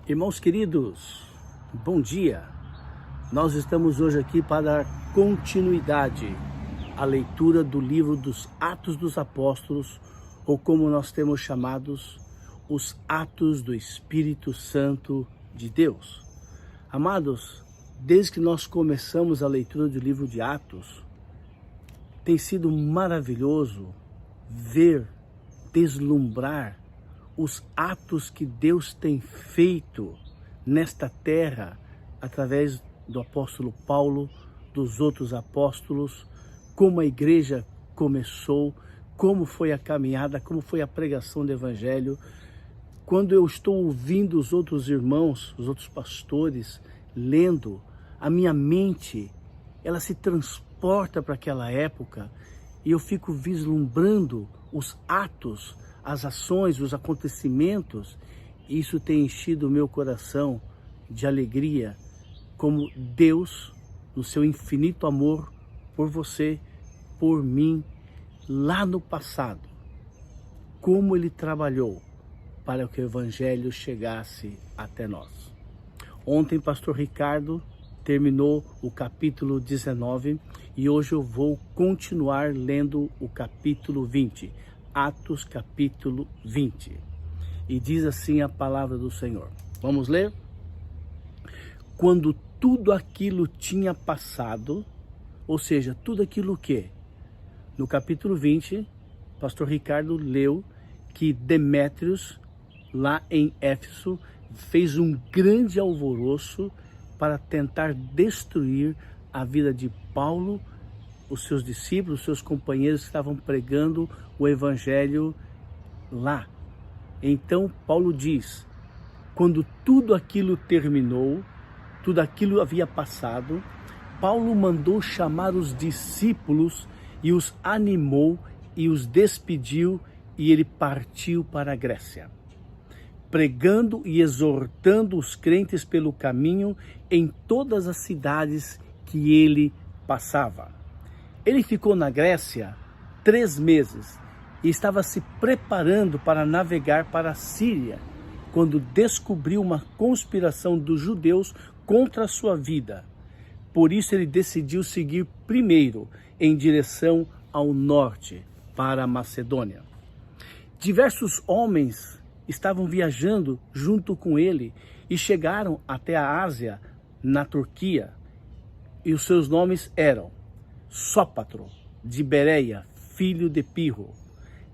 Irmãos queridos, bom dia. Nós estamos hoje aqui para dar continuidade à leitura do livro dos Atos dos Apóstolos, ou como nós temos chamados, os Atos do Espírito Santo de Deus. Amados, desde que nós começamos a leitura do livro de Atos, tem sido maravilhoso ver, deslumbrar os atos que Deus tem feito nesta terra, através do apóstolo Paulo, dos outros apóstolos, como a igreja começou, como foi a caminhada, como foi a pregação do evangelho. Quando eu estou ouvindo os outros irmãos, os outros pastores, lendo, a minha mente, ela se transporta para aquela época e eu fico vislumbrando os atos, as ações, os acontecimentos. Isso tem enchido o meu coração de alegria, como Deus, no seu infinito amor por você, por mim, lá no passado, como Ele trabalhou para que o Evangelho chegasse até nós. Ontem, pastor Ricardo terminou o capítulo 19 e hoje eu vou continuar lendo o capítulo 20. Atos capítulo 20. E diz assim a palavra do Senhor. Vamos ler? Quando tudo aquilo tinha passado, ou seja, tudo aquilo que? No capítulo 20, pastor Ricardo leu que Demétrios, lá em Éfeso, fez um grande alvoroço para tentar destruir a vida de Paulo, os seus discípulos, os seus companheiros que estavam pregando o evangelho lá. Então Paulo diz, quando tudo aquilo terminou, tudo aquilo havia passado, Paulo mandou chamar os discípulos e os animou e os despediu e ele partiu para a Grécia, pregando e exortando os crentes pelo caminho em todas as cidades que ele passava. Ele ficou na Grécia 3 meses e estava se preparando para navegar para a Síria, quando descobriu uma conspiração dos judeus contra a sua vida. Por isso ele decidiu seguir primeiro em direção ao norte, para a Macedônia. Diversos homens estavam viajando junto com ele e chegaram até a Ásia, na Turquia, e os seus nomes eram Sópatro, de Bereia, filho de Pirro,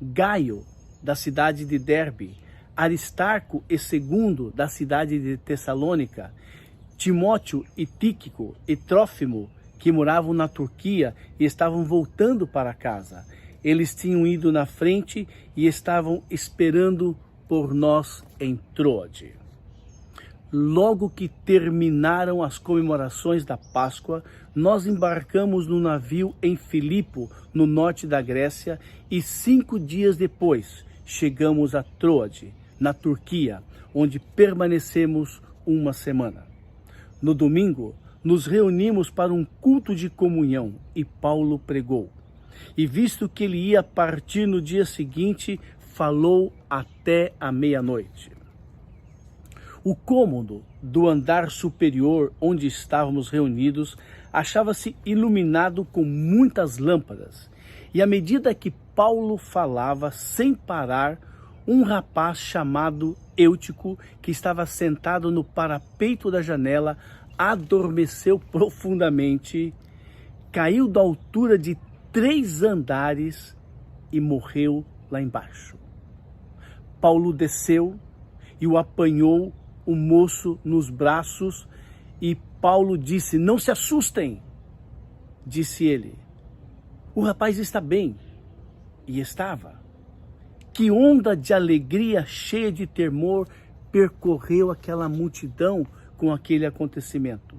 Gaio, da cidade de Derbe, Aristarco e Segundo, da cidade de Tessalônica, Timóteo e Tíquico e Trófimo, que moravam na Turquia e estavam voltando para casa. Eles tinham ido na frente e estavam esperando por nós em Troade. Logo que terminaram as comemorações da Páscoa, nós embarcamos no navio em Filipo, no norte da Grécia, e 5 dias depois chegamos a Troade, na Turquia, onde permanecemos 1 semana. No domingo, nos reunimos para um culto de comunhão e Paulo pregou. E visto que ele ia partir no dia seguinte, falou até a meia-noite. O cômodo do andar superior onde estávamos reunidos achava-se iluminado com muitas lâmpadas. E à medida que Paulo falava sem parar, um rapaz chamado Eutico, que estava sentado no parapeito da janela, adormeceu profundamente, caiu da altura de 3 andares e morreu lá embaixo. Paulo desceu e o apanhou, o moço, nos braços, e Paulo disse, não se assustem, disse ele, o rapaz está bem, e estava. Que onda de alegria cheia de temor percorreu aquela multidão com aquele acontecimento.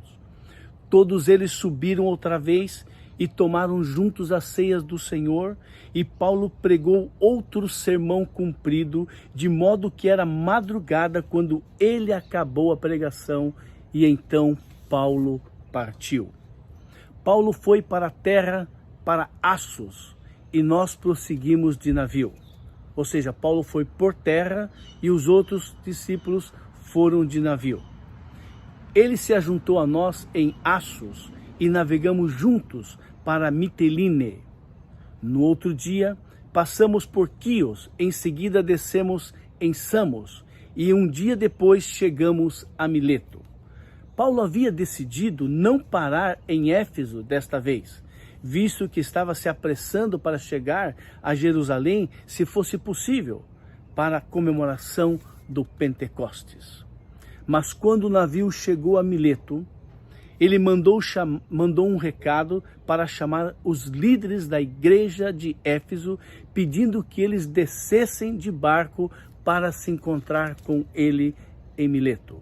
Todos eles subiram outra vez e tomaram juntos as ceias do Senhor, e Paulo pregou outro sermão comprido, de modo que era madrugada quando ele acabou a pregação, e então Paulo partiu. Paulo foi para a terra, para Assos, e nós prosseguimos de navio. Ou seja, Paulo foi por terra e os outros discípulos foram de navio. Ele se ajuntou a nós em Assos e navegamos juntos para Miteline. No outro dia, passamos por Quios, em seguida descemos em Samos e um dia depois chegamos a Mileto. Paulo havia decidido não parar em Éfeso desta vez, visto que estava se apressando para chegar a Jerusalém, se fosse possível, para a comemoração do Pentecostes. Mas quando o navio chegou a Mileto, ele mandou um recado para chamar os líderes da igreja de Éfeso, pedindo que eles descessem de barco para se encontrar com ele em Mileto.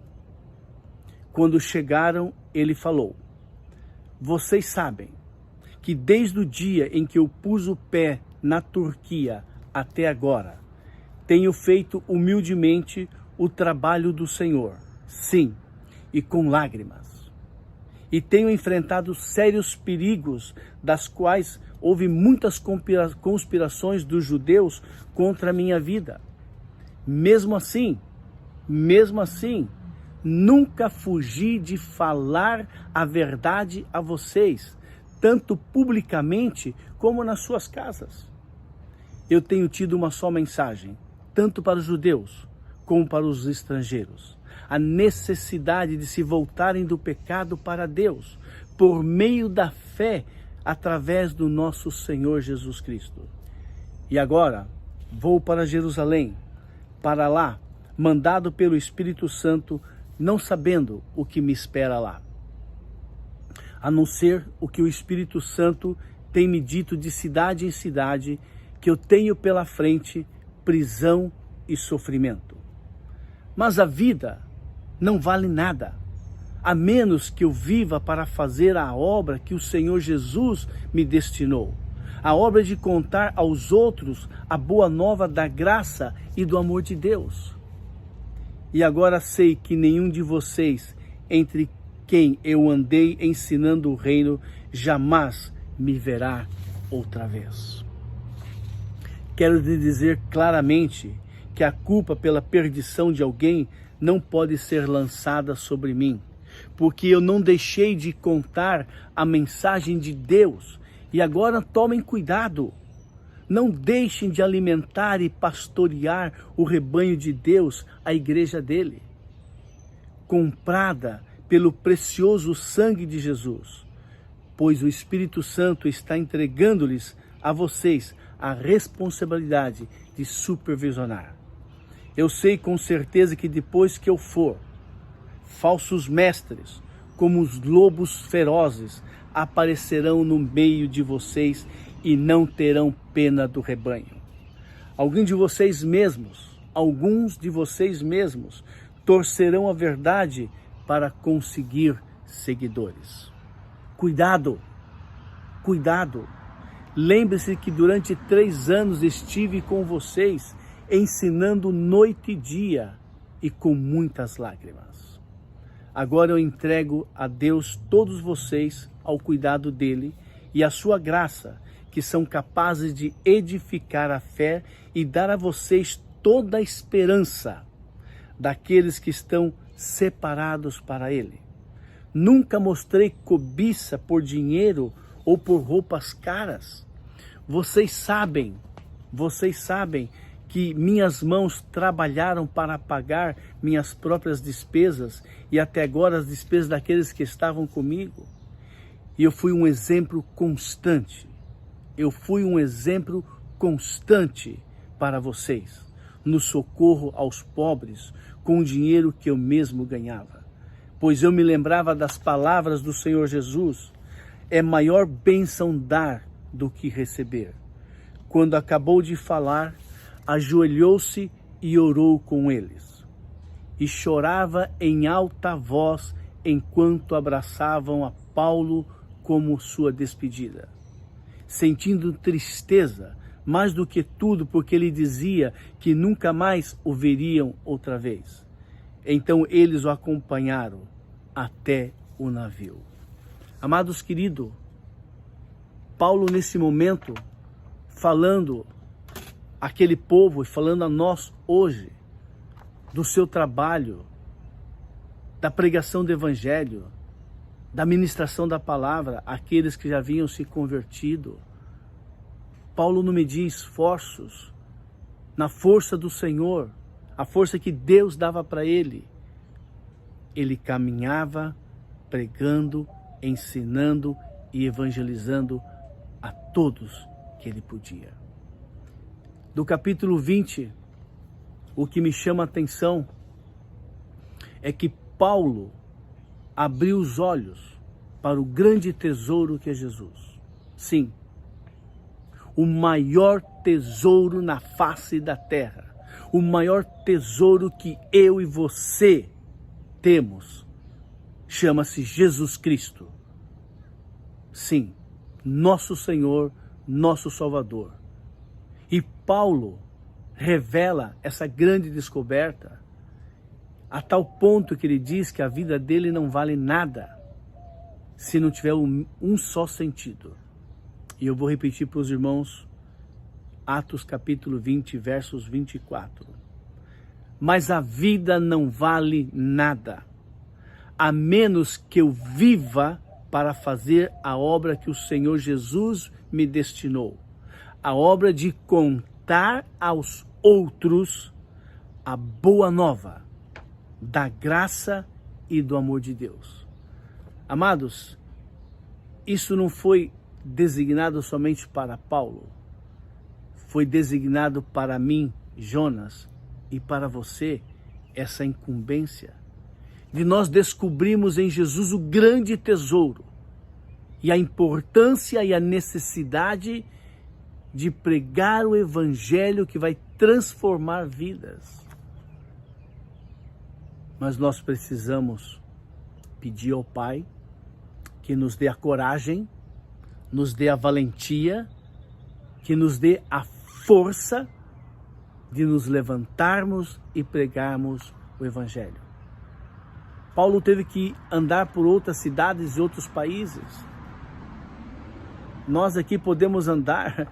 Quando chegaram, ele falou: vocês sabem que desde o dia em que eu pus o pé na Turquia até agora, tenho feito humildemente o trabalho do Senhor, sim, e com lágrimas. E tenho enfrentado sérios perigos, das quais houve muitas conspirações dos judeus contra a minha vida. Mesmo assim, nunca fugi de falar a verdade a vocês, tanto publicamente como nas suas casas. Eu tenho tido uma só mensagem, tanto para os judeus como para os estrangeiros: a necessidade de se voltarem do pecado para Deus, por meio da fé, através do nosso Senhor Jesus Cristo. E agora, vou para Jerusalém, para lá, mandado pelo Espírito Santo, não sabendo o que me espera lá, a não ser o que o Espírito Santo tem me dito de cidade em cidade, que eu tenho pela frente prisão e sofrimento. Mas a vida não vale nada, a menos que eu viva para fazer a obra que o Senhor Jesus me destinou, a obra de contar aos outros a boa nova da graça e do amor de Deus. E agora sei que nenhum de vocês, entre quem eu andei ensinando o reino, jamais me verá outra vez. Quero lhe dizer claramente que a culpa pela perdição de alguém não pode ser lançada sobre mim, porque eu não deixei de contar a mensagem de Deus. E agora tomem cuidado, não deixem de alimentar e pastorear o rebanho de Deus, a igreja dele, comprada pelo precioso sangue de Jesus, pois o Espírito Santo está entregando-lhes a vocês a responsabilidade de supervisionar. Eu sei com certeza que depois que eu for, falsos mestres, como os lobos ferozes, aparecerão no meio de vocês e não terão pena do rebanho. Alguns de vocês mesmos, torcerão a verdade para conseguir seguidores. Cuidado! Lembre-se que durante 3 anos estive com vocês, ensinando noite e dia e com muitas lágrimas. Agora eu entrego a Deus todos vocês ao cuidado dele e a sua graça, que são capazes de edificar a fé e dar a vocês toda a esperança daqueles que estão separados para ele. Nunca mostrei cobiça por dinheiro ou por roupas caras. Vocês sabem que minhas mãos trabalharam para pagar minhas próprias despesas e até agora as despesas daqueles que estavam comigo. E eu fui um exemplo constante. Para vocês, no socorro aos pobres, com o dinheiro que eu mesmo ganhava. Pois eu me lembrava das palavras do Senhor Jesus: é maior bênção dar do que receber. Quando acabou de falar, ajoelhou-se e orou com eles. E chorava em alta voz enquanto abraçavam a Paulo como sua despedida, sentindo tristeza mais do que tudo, porque ele dizia que nunca mais o veriam outra vez. Então eles o acompanharam até o navio. Amados queridos, Paulo nesse momento, falando àquele povo e falando a nós hoje, do seu trabalho, da pregação do Evangelho, da ministração da palavra àqueles que já haviam se convertido. Paulo não media esforços na força do Senhor, a força que Deus dava para ele. Ele caminhava pregando, ensinando e evangelizando a todos que ele podia. Do capítulo 20, o que me chama a atenção é que Paulo abriu os olhos para o grande tesouro que é Jesus. Sim, o maior tesouro na face da terra, o maior tesouro que eu e você temos, chama-se Jesus Cristo. Sim, nosso Senhor, nosso Salvador. E Paulo revela essa grande descoberta a tal ponto que ele diz que a vida dele não vale nada se não tiver um só sentido. E eu vou repetir para os irmãos Atos capítulo 20, versos 24. Mas a vida não vale nada, a menos que eu viva para fazer a obra que o Senhor Jesus me destinou. A obra de contar aos outros a boa nova da graça e do amor de Deus. Amados, isso não foi designado somente para Paulo, foi designado para mim, Jonas, e para você, essa incumbência de nós descobrirmos em Jesus o grande tesouro e a importância e a necessidade de pregar o Evangelho que vai transformar vidas. Mas nós precisamos pedir ao Pai que nos dê a coragem, nos dê a valentia, que nos dê a força de nos levantarmos e pregarmos o Evangelho. Paulo teve que andar por outras cidades e outros países. Nós aqui podemos andar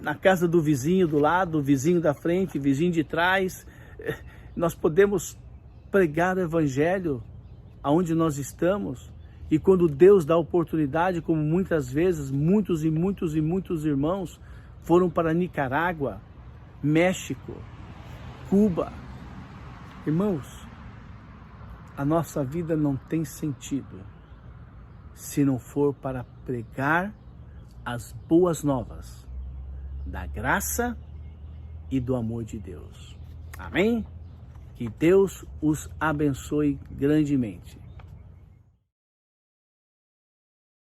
na casa do vizinho do lado, vizinho da frente, vizinho de trás. Nós podemos pregar o Evangelho aonde nós estamos. E quando Deus dá oportunidade, como muitas vezes, muitos irmãos foram para Nicarágua, México, Cuba. Irmãos, a nossa vida não tem sentido se não for para pregar as boas novas da graça e do amor de Deus. Amém? Que Deus os abençoe grandemente.